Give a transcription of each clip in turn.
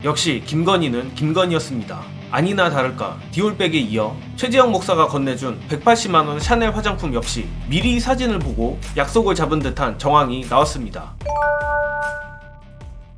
역시 김건희는 김건희였습니다. 아니나 다를까 디올백에 이어 최재형 목사가 건네준 180만원 샤넬 화장품 역시 미리 사진을 보고 약속을 잡은 듯한 정황이 나왔습니다.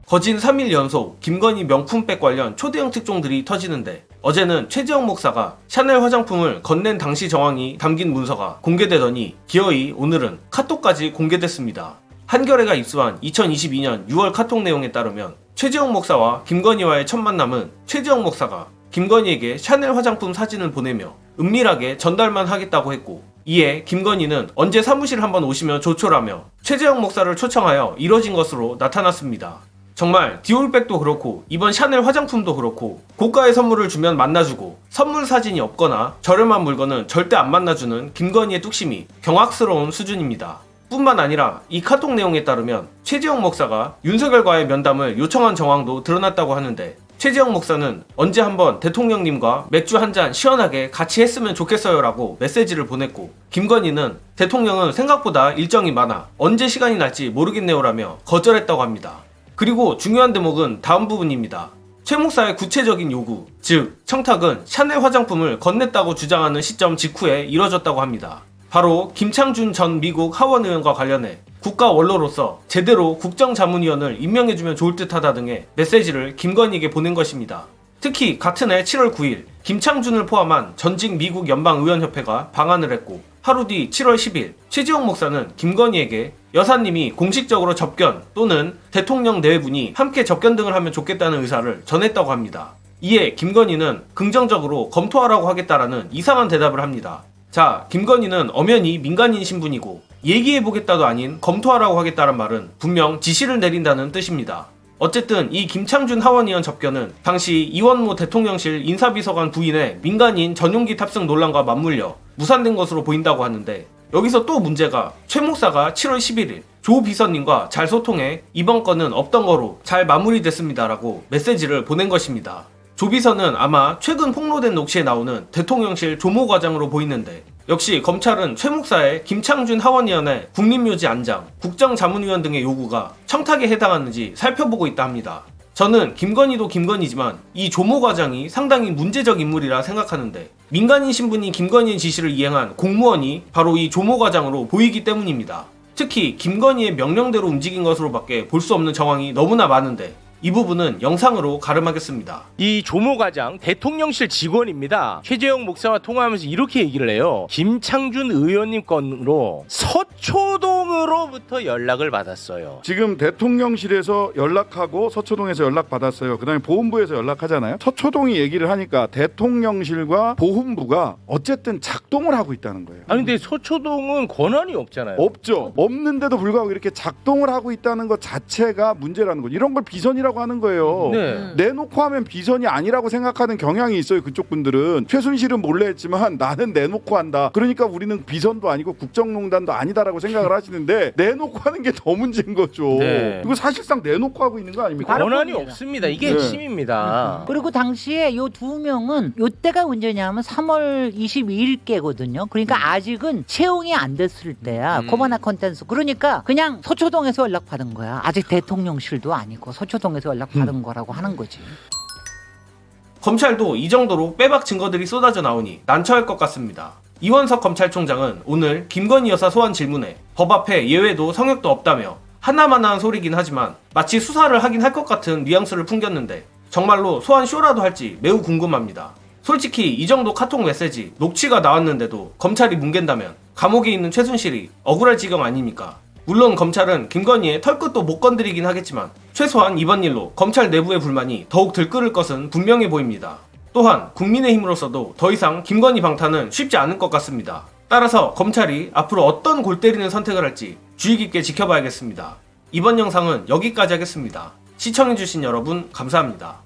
거진 3일 연속 김건희 명품백 관련 초대형 특종들이 터지는데, 어제는 최재형 목사가 샤넬 화장품을 건넨 당시 정황이 담긴 문서가 공개되더니 기어이 오늘은 카톡까지 공개됐습니다. 한겨레가 입수한 2022년 6월 카톡 내용에 따르면 최재형 목사와 김건희와의 첫 만남은 최재형 목사가 김건희에게 샤넬 화장품 사진을 보내며 은밀하게 전달만 하겠다고 했고, 이에 김건희는 언제 사무실 한번 오시면 좋죠라며 최재형 목사를 초청하여 이뤄진 것으로 나타났습니다. 정말 디올백도 그렇고 이번 샤넬 화장품도 그렇고 고가의 선물을 주면 만나주고 선물 사진이 없거나 저렴한 물건은 절대 안 만나주는 김건희의 뚝심이 경악스러운 수준입니다. 뿐만 아니라 이 카톡 내용에 따르면 최재형 목사가 윤석열과의 면담을 요청한 정황도 드러났다고 하는데, 최재형 목사는 언제 한번 대통령님과 맥주 한잔 시원하게 같이 했으면 좋겠어요 라고 메시지를 보냈고, 김건희는 대통령은 생각보다 일정이 많아 언제 시간이 날지 모르겠네요 라며 거절했다고 합니다. 그리고 중요한 대목은 다음 부분입니다. 최 목사의 구체적인 요구, 즉 청탁은 샤넬 화장품을 건넸다고 주장하는 시점 직후에 이뤄졌다고 합니다. 바로 김창준 전 미국 하원 의원과 관련해 국가 원로로서 제대로 국정자문위원을 임명해주면 좋을 듯하다 등의 메시지를 김건희에게 보낸 것입니다. 특히 같은 해 7월 9일 김창준을 포함한 전직 미국 연방의원협회가 방한을 했고, 하루 뒤 7월 10일 최재형 목사는 김건희에게 여사님이 공식적으로 접견 또는 대통령 내외분이 함께 접견 등을 하면 좋겠다는 의사를 전했다고 합니다. 이에 김건희는 긍정적으로 검토하라고 하겠다라는 이상한 대답을 합니다. 자, 김건희는 엄연히 민간인 신분이고 얘기해보겠다도 아닌 검토하라고 하겠다는 말은 분명 지시를 내린다는 뜻입니다. 어쨌든 이 김창준 하원의원 접견은 당시 이원모 대통령실 인사비서관 부인의 민간인 전용기 탑승 논란과 맞물려 무산된 것으로 보인다고 하는데, 여기서 또 문제가 최 목사가 7월 11일 조 비서님과 잘 소통해 이번 건은 없던 거로 잘 마무리됐습니다라고 메시지를 보낸 것입니다. 조 비서는 아마 최근 폭로된 녹취에 나오는 대통령실 조모 과장으로 보이는데, 역시 검찰은 최 목사의 김창준 하원의원의 국립묘지 안장, 국정자문위원 등의 요구가 청탁에 해당하는지 살펴보고 있다 합니다. 저는 김건희도 김건희지만 이 조모 과장이 상당히 문제적 인물이라 생각하는데, 민간인 신분인 김건희의 지시를 이행한 공무원이 바로 이 조모 과장으로 보이기 때문입니다. 특히 김건희의 명령대로 움직인 것으로밖에 볼 수 없는 정황이 너무나 많은데, 이 부분은 영상으로 가름하겠습니다. 이 조모 과장 대통령실 직원입니다. 최재형 목사와 통화하면서 이렇게 얘기를 해요. 김창준 의원님 건으로 서초동으로부터 연락을 받았어요. 지금 대통령실에서 연락하고 서초동에서 연락받았어요. 그 다음에 보훈부에서 연락하잖아요. 서초동이 얘기를 하니까 대통령실과 보훈부가 어쨌든 작동을 하고 있다는 거예요. 아니 근데 서초동은 권한이 없잖아요. 없죠. 없는데도 불구하고 이렇게 작동을 하고 있다는 것 자체가 문제라는 거죠. 이런 걸 비선이라고 하는 거예요. 네. 내놓고 하면 비선이 아니라고 생각하는 경향이 있어요. 그쪽 분들은. 최순실은 몰래 했지만 나는 내놓고 한다. 그러니까 우리는 비선도 아니고 국정농단도 아니다라고 생각을 하시는데, 내놓고 하는 게 더 문제인 거죠. 네. 이거 사실상 내놓고 하고 있는 거 아닙니까? 권한이 없습니다. 이게 네. 핵심입니다. 그리고 당시에 요 두 명은 요때가 언제냐면 3월 22일께거든요. 그러니까 아직은 채용이 안 됐을 때야. 코바나 컨텐츠. 그러니까 그냥 서초동에서 연락받은 거야. 아직 대통령실도 아니고 서초동에서 연락받은 거라고 하는 거지. 검찰도 이 정도로 빼박 증거들이 쏟아져 나오니 난처할 것 같습니다. 이원석 검찰총장은 오늘 김건희 여사 소환 질문에 법 앞에 예외도 성역도 없다며 하나만한 소리긴 하지만 마치 수사를 하긴 할 것 같은 뉘앙스를 풍겼는데, 정말로 소환 쇼라도 할지 매우 궁금합니다. 솔직히 이 정도 카톡 메시지, 녹취가 나왔는데도 검찰이 뭉갠다면 감옥에 있는 최순실이 억울할 지경 아닙니까? 물론 검찰은 김건희의 털끝도 못 건드리긴 하겠지만 최소한 이번 일로 검찰 내부의 불만이 더욱 들끓을 것은 분명해 보입니다. 또한 국민의힘으로서도 더 이상 김건희 방탄은 쉽지 않을 것 같습니다. 따라서 검찰이 앞으로 어떤 골 때리는 선택을 할지 주의 깊게 지켜봐야겠습니다. 이번 영상은 여기까지 하겠습니다. 시청해주신 여러분 감사합니다.